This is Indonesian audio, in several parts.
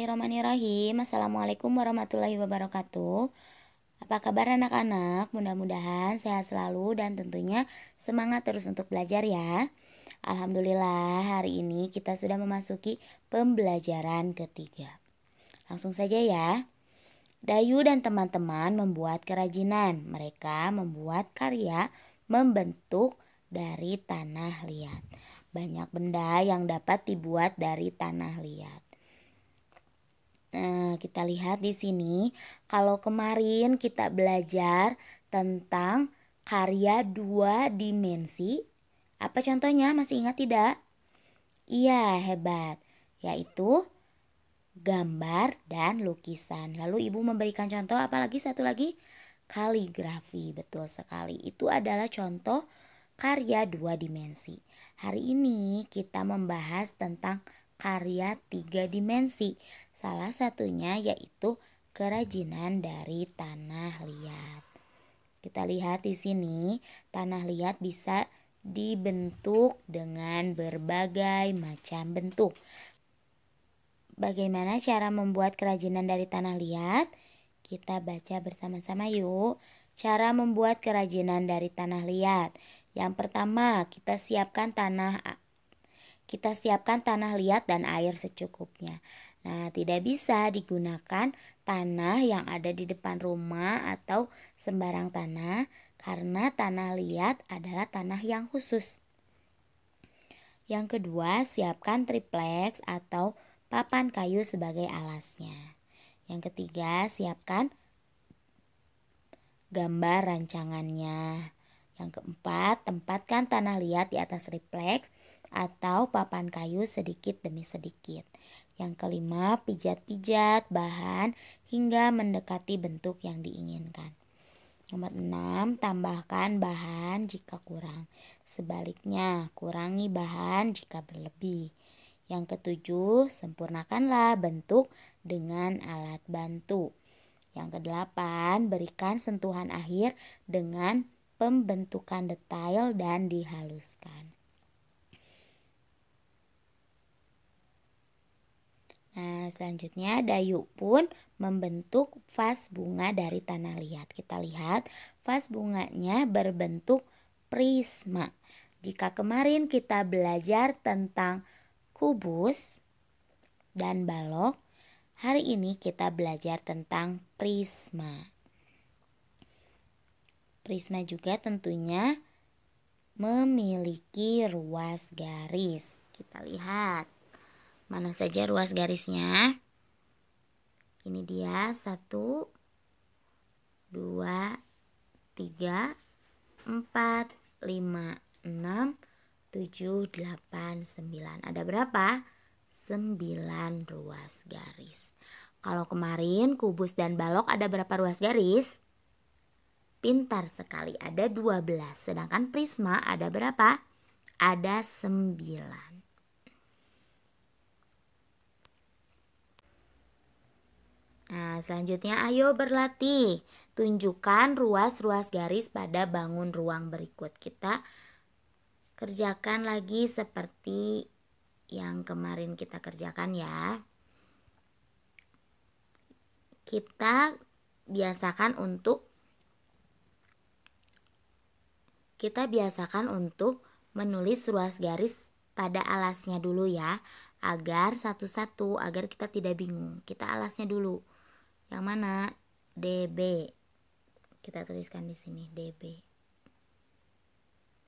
Bismillahirrahmanirrahim. Assalamualaikum warahmatullahi wabarakatuh. Apa kabar anak-anak? Mudah-mudahan sehat selalu dan tentunya semangat terus untuk belajar ya. Alhamdulillah hari ini kita sudah memasuki pembelajaran ketiga. Langsung saja ya. Dayu dan teman-teman membuat kerajinan. Mereka membuat karya membentuk dari tanah liat. Banyak benda yang dapat dibuat dari tanah liat. Nah, kita lihat di sini, kalau kemarin kita belajar tentang karya dua dimensi, apa contohnya? Masih ingat tidak? Iya, hebat. Yaitu gambar dan lukisan. Lalu ibu memberikan contoh apalagi satu lagi? Kaligrafi, betul sekali. Itu adalah contoh karya dua dimensi. Hari ini kita membahas tentang karya tiga dimensi. Salah satunya yaitu kerajinan dari tanah liat. Kita lihat di sini, tanah liat bisa dibentuk dengan berbagai macam bentuk. Bagaimana cara membuat kerajinan dari tanah liat? Kita baca bersama-sama yuk. Cara membuat kerajinan dari tanah liat. Yang pertama, kita siapkan tanah liat dan air secukupnya. Nah, tidak bisa digunakan tanah yang ada di depan rumah atau sembarang tanah karena tanah liat adalah tanah yang khusus. Yang kedua, siapkan triplex atau papan kayu sebagai alasnya. Yang ketiga, siapkan gambar rancangannya. Yang keempat, tempatkan tanah liat di atas triplex atau papan kayu sedikit demi sedikit. Yang kelima, pijat-pijat bahan hingga mendekati bentuk yang diinginkan. Nomor 6, tambahkan bahan jika kurang. Sebaliknya, kurangi bahan jika berlebih. Yang ketujuh, sempurnakanlah bentuk dengan alat bantu. Yang kedelapan, berikan sentuhan akhir dengan pembentukan detail dan dihaluskan. Nah, selanjutnya Dayu pun membentuk vas bunga dari tanah liat. Kita lihat vas bunganya berbentuk prisma. Jika kemarin kita belajar tentang kubus dan balok, hari ini kita belajar tentang prisma. Prisma juga tentunya memiliki ruas garis. Kita lihat mana saja ruas garisnya. Ini dia 1, 2, 3, 4, 5, 6, 7, 8, 9. Ada berapa? 9 ruas garis. Kalau kemarin kubus dan balok ada berapa ruas garis? Pintar sekali, ada 12. Sedangkan prisma ada berapa? Ada 9. Nah, selanjutnya ayo berlatih. Tunjukkan ruas-ruas garis pada bangun ruang berikut. Kita kerjakan lagi seperti yang kemarin kita kerjakan ya. Kita biasakan untuk menulis ruas garis pada alasnya dulu ya, agar satu-satu, agar kita tidak bingung. Kita alasnya dulu. Yang mana? DB. Kita tuliskan di sini DB.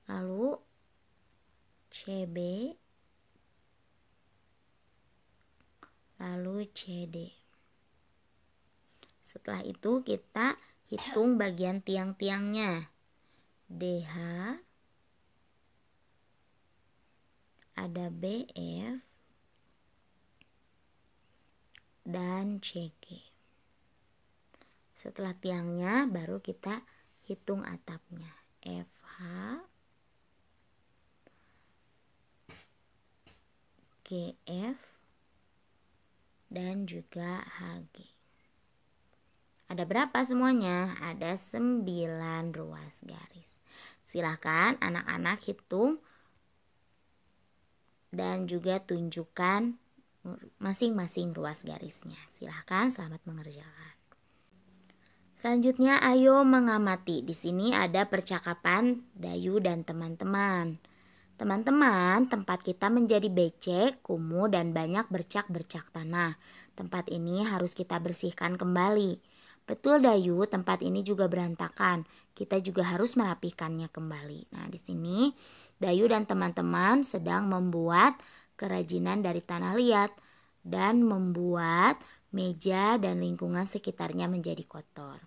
Lalu CB. Lalu CD. Setelah itu kita hitung bagian tiang-tiangnya. DH, ada BF, dan CG. Setelah tiangnya baru kita hitung atapnya. FH, GF, dan juga HG. Ada berapa semuanya? Ada 9 ruas garis. Silahkan anak-anak hitung dan juga tunjukkan masing-masing ruas garisnya. Silahkan selamat mengerjakan. Selanjutnya ayo mengamati. Di sini ada percakapan Dayu dan teman-teman. Teman-teman, tempat kita menjadi becek, kumuh, dan banyak bercak-bercak tanah. Tempat ini harus kita bersihkan kembali. Betul Dayu, tempat ini juga berantakan. Kita juga harus merapikannya kembali. Nah, di sini Dayu dan teman-teman sedang membuat kerajinan dari tanah liat dan membuat meja dan lingkungan sekitarnya menjadi kotor.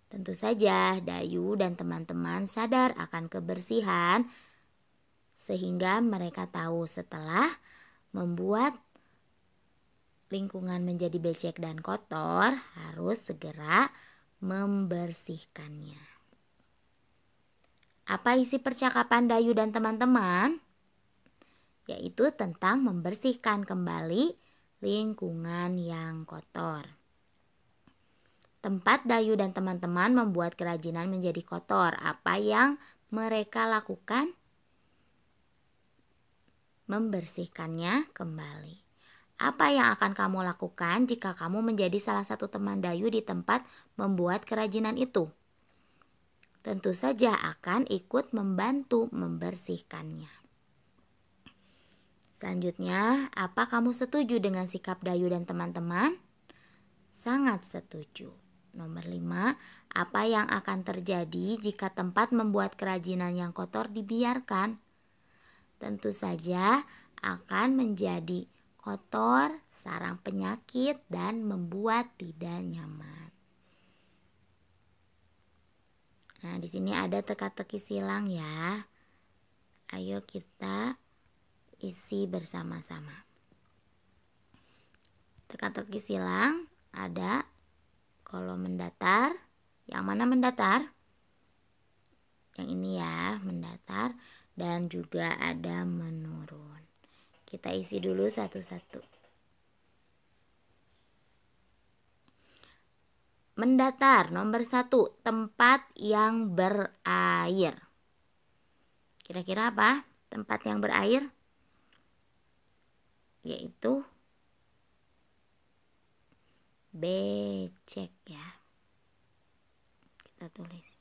Tentu saja Dayu dan teman-teman sadar akan kebersihan sehingga mereka tahu setelah membuat lingkungan menjadi becek dan kotor harus segera membersihkannya. Apa isi percakapan Dayu dan teman-teman? Yaitu tentang membersihkan kembali lingkungan yang kotor. Tempat Dayu dan teman-teman membuat kerajinan menjadi kotor. Apa yang mereka lakukan? Membersihkannya kembali. Apa yang akan kamu lakukan jika kamu menjadi salah satu teman Dayu di tempat membuat kerajinan itu? Tentu saja akan ikut membantu membersihkannya. Selanjutnya, apa kamu setuju dengan sikap Dayu dan teman-teman? Sangat setuju. Nomor 5, apa yang akan terjadi jika tempat membuat kerajinan yang kotor dibiarkan? Tentu saja akan menjadi kotor, sarang penyakit, dan membuat tidak nyaman. Nah, di sini ada teka-teki silang ya. Ayo kita isi bersama-sama. Teka-teki silang ada kalau mendatar. Yang mana mendatar? Yang ini ya, mendatar. Dan juga ada menurun. Kita isi dulu satu-satu. Mendatar, nomor 1, tempat yang berair. Kira-kira apa? Tempat yang berair? Yaitu becek ya. Kita tulis.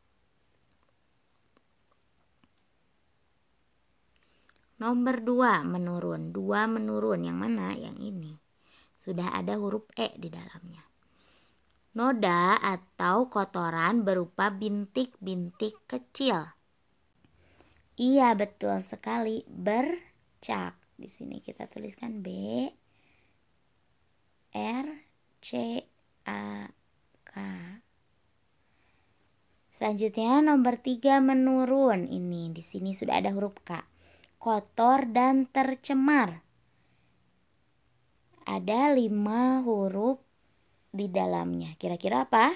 Nomor 2, menurun. 2 menurun. Yang mana? Yang ini. Sudah ada huruf E di dalamnya. Noda atau kotoran berupa bintik-bintik kecil. Iya, betul sekali. Bercak. Di sini kita tuliskan B R C A K. Selanjutnya nomor 3, menurun. Ini di sini sudah ada huruf K. Kotor dan tercemar. Ada 5 huruf di dalamnya. Kira-kira apa?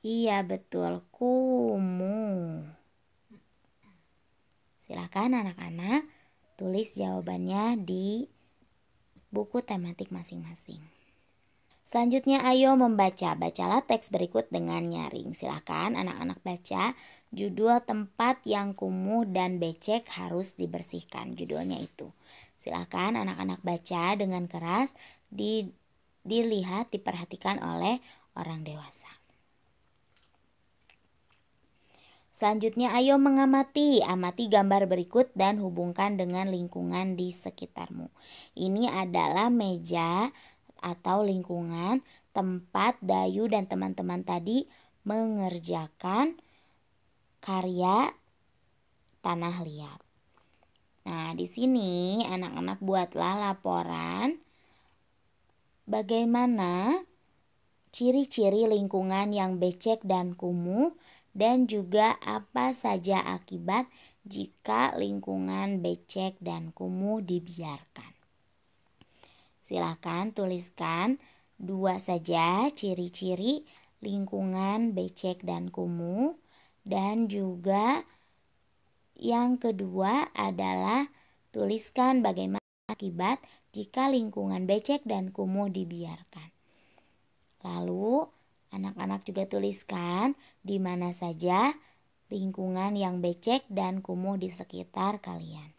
Iya, betul. Kumuh. Silakan anak-anak tulis jawabannya di buku tematik masing-masing. Selanjutnya ayo membaca. Bacalah teks berikut dengan nyaring. Silakan anak-anak baca judul tempat yang kumuh dan becek harus dibersihkan. Judulnya itu. Silakan anak-anak baca dengan keras, dilihat, diperhatikan oleh orang dewasa. Selanjutnya ayo mengamati. Amati gambar berikut dan hubungkan dengan lingkungan di sekitarmu. Ini adalah meja atau lingkungan tempat Dayu dan teman-teman tadi mengerjakan karya tanah liat. Nah, di sini anak-anak buatlah laporan bagaimana ciri-ciri lingkungan yang becek dan kumuh dan juga apa saja akibat jika lingkungan becek dan kumuh dibiarkan. Silakan tuliskan 2 saja ciri-ciri lingkungan becek dan kumuh, dan juga yang kedua adalah tuliskan bagaimana akibat jika lingkungan becek dan kumuh dibiarkan. Lalu anak-anak juga tuliskan di mana saja lingkungan yang becek dan kumuh di sekitar kalian.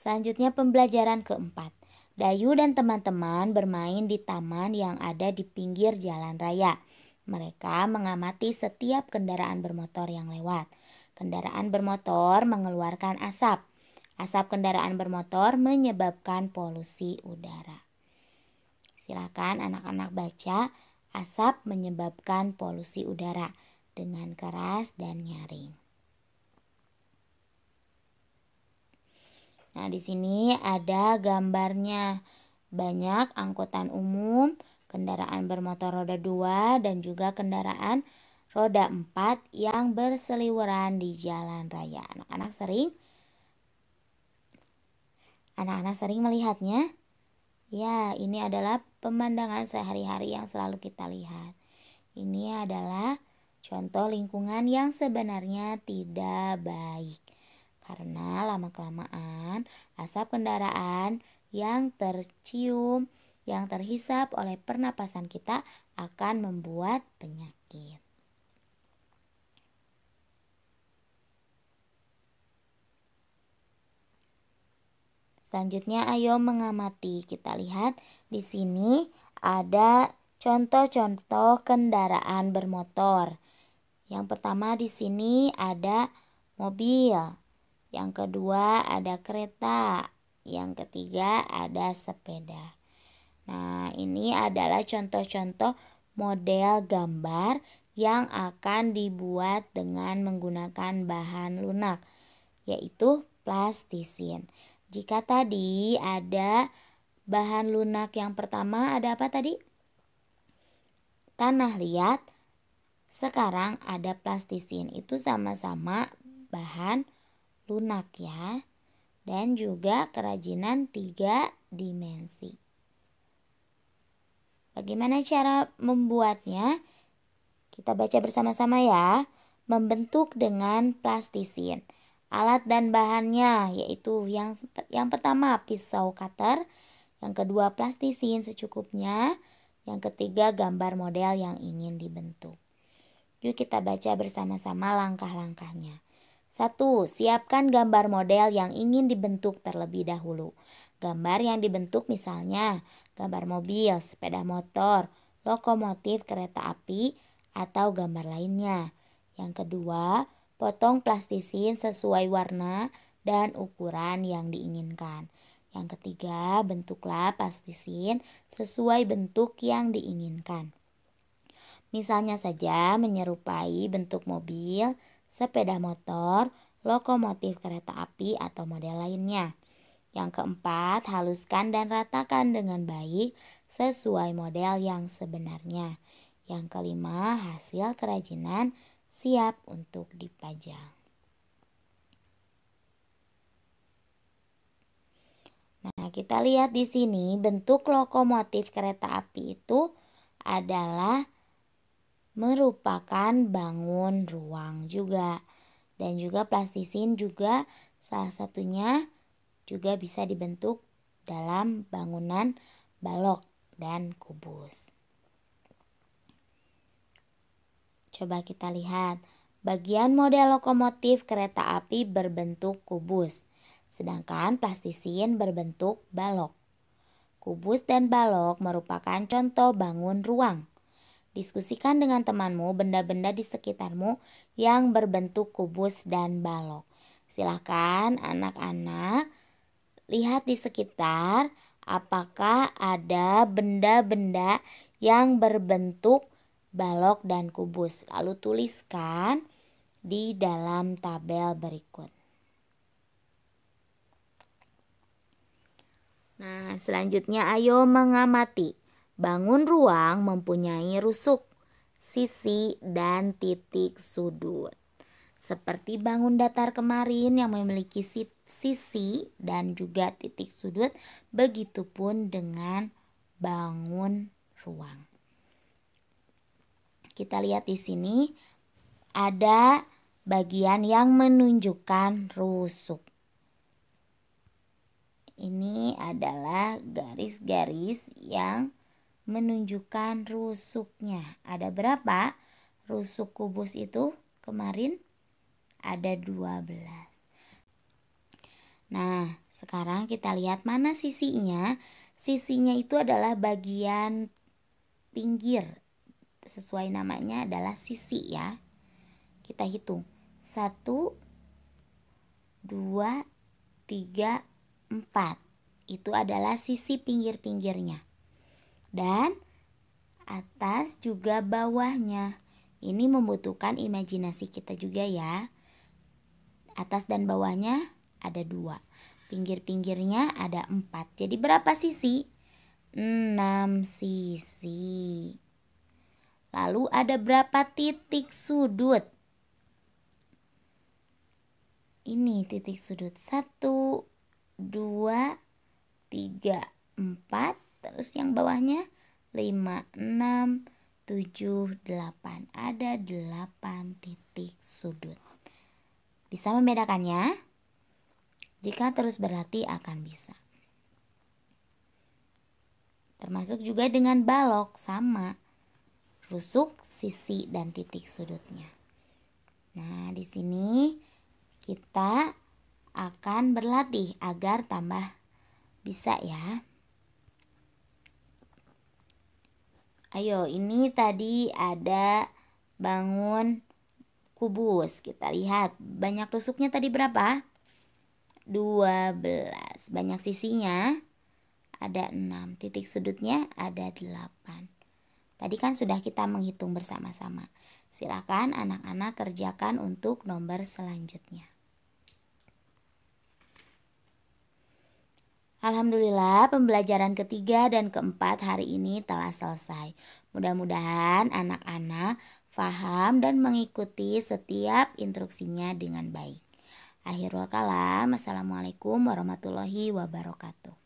Selanjutnya pembelajaran keempat. Dayu dan teman-teman bermain di taman yang ada di pinggir jalan raya. Mereka mengamati setiap kendaraan bermotor yang lewat. Kendaraan bermotor mengeluarkan asap. Asap kendaraan bermotor menyebabkan polusi udara. Silakan anak-anak baca, asap menyebabkan polusi udara dengan keras dan nyaring. Nah, di sini ada gambarnya. Banyak angkutan umum, kendaraan bermotor roda 2 dan juga kendaraan roda 4 yang berseliweran di jalan raya. Anak-anak sering melihatnya? Ya, ini adalah pemandangan sehari-hari yang selalu kita lihat. Ini adalah contoh lingkungan yang sebenarnya tidak baik. Karena lama-kelamaan asap kendaraan yang tercium, yang terhisap oleh pernapasan kita akan membuat penyakit. Selanjutnya ayo mengamati. Kita lihat di sini ada contoh-contoh kendaraan bermotor. Yang pertama di sini ada mobil. Yang kedua ada kereta. Yang ketiga ada sepeda. Nah, ini adalah contoh-contoh model gambar yang akan dibuat dengan menggunakan bahan lunak, yaitu plastisin. Jika tadi ada bahan lunak yang pertama ada apa tadi? Tanah liat. Sekarang ada plastisin. Itu sama-sama bahan lunak ya, dan juga kerajinan 3 dimensi. Bagaimana cara membuatnya? Kita baca bersama-sama ya. Membentuk dengan plastisin. Alat dan bahannya yaitu yang pertama pisau cutter, yang kedua plastisin secukupnya, yang ketiga gambar model yang ingin dibentuk. Yuk kita baca bersama-sama langkah-langkahnya. 1. Siapkan gambar model yang ingin dibentuk terlebih dahulu. Gambar yang dibentuk misalnya gambar mobil, sepeda motor, lokomotif, kereta api, atau gambar lainnya. Yang kedua, potong plastisin sesuai warna dan ukuran yang diinginkan. Yang ketiga, bentuklah plastisin sesuai bentuk yang diinginkan. Misalnya saja menyerupai bentuk mobil, sepeda motor, lokomotif kereta api, atau model lainnya. Yang keempat, haluskan dan ratakan dengan baik sesuai model yang sebenarnya. Yang kelima, hasil kerajinan siap untuk dipajang. Nah, kita lihat di sini bentuk lokomotif kereta api itu adalah merupakan bangun ruang juga. Dan juga plastisin juga salah satunya juga bisa dibentuk dalam bangunan balok dan kubus. Coba kita lihat. Bagian model lokomotif kereta api berbentuk kubus, sedangkan plastisin berbentuk balok. Kubus dan balok merupakan contoh bangun ruang. Diskusikan dengan temanmu benda-benda di sekitarmu yang berbentuk kubus dan balok. Silakan anak-anak lihat di sekitar apakah ada benda-benda yang berbentuk balok dan kubus. Lalu tuliskan di dalam tabel berikut. Nah, selanjutnya ayo mengamati. Bangun ruang mempunyai rusuk, sisi, dan titik sudut. Seperti bangun datar kemarin yang memiliki sisi dan juga titik sudut, begitupun dengan bangun ruang. Kita lihat di sini ada bagian yang menunjukkan rusuk. Ini adalah garis-garis yang menunjukkan rusuknya. Ada berapa rusuk kubus itu kemarin? Ada 12. Nah, sekarang kita lihat mana sisinya. Sisinya itu adalah bagian pinggir. Sesuai namanya adalah sisi ya. Kita hitung. 1, 2, 3, 4. Itu adalah sisi pinggir-pinggirnya. Dan atas juga bawahnya. Ini membutuhkan imajinasi kita juga ya. Atas dan bawahnya ada 2. Pinggir-pinggirnya ada 4. Jadi berapa sisi? 6 sisi. Lalu ada berapa titik sudut? Ini titik sudut 1, 2, 3, 4. Terus yang bawahnya 5, 6, 7, 8. Ada 8 titik sudut. Bisa membedakannya? Jika terus berlatih akan bisa. Termasuk juga dengan balok, sama. Rusuk, sisi, dan titik sudutnya. Nah, di sini kita akan berlatih agar tambah bisa ya. Ayo, ini tadi ada bangun kubus. Kita lihat banyak rusuknya tadi berapa? 12. Banyak sisinya? Ada 6. Titik sudutnya ada 8. Tadi kan sudah kita menghitung bersama-sama. Silakan anak-anak kerjakan untuk nomor selanjutnya. Alhamdulillah pembelajaran ketiga dan keempat hari ini telah selesai. Mudah-mudahan anak-anak paham dan mengikuti setiap instruksinya dengan baik. Akhirul kalam, assalamualaikum warahmatullahi wabarakatuh.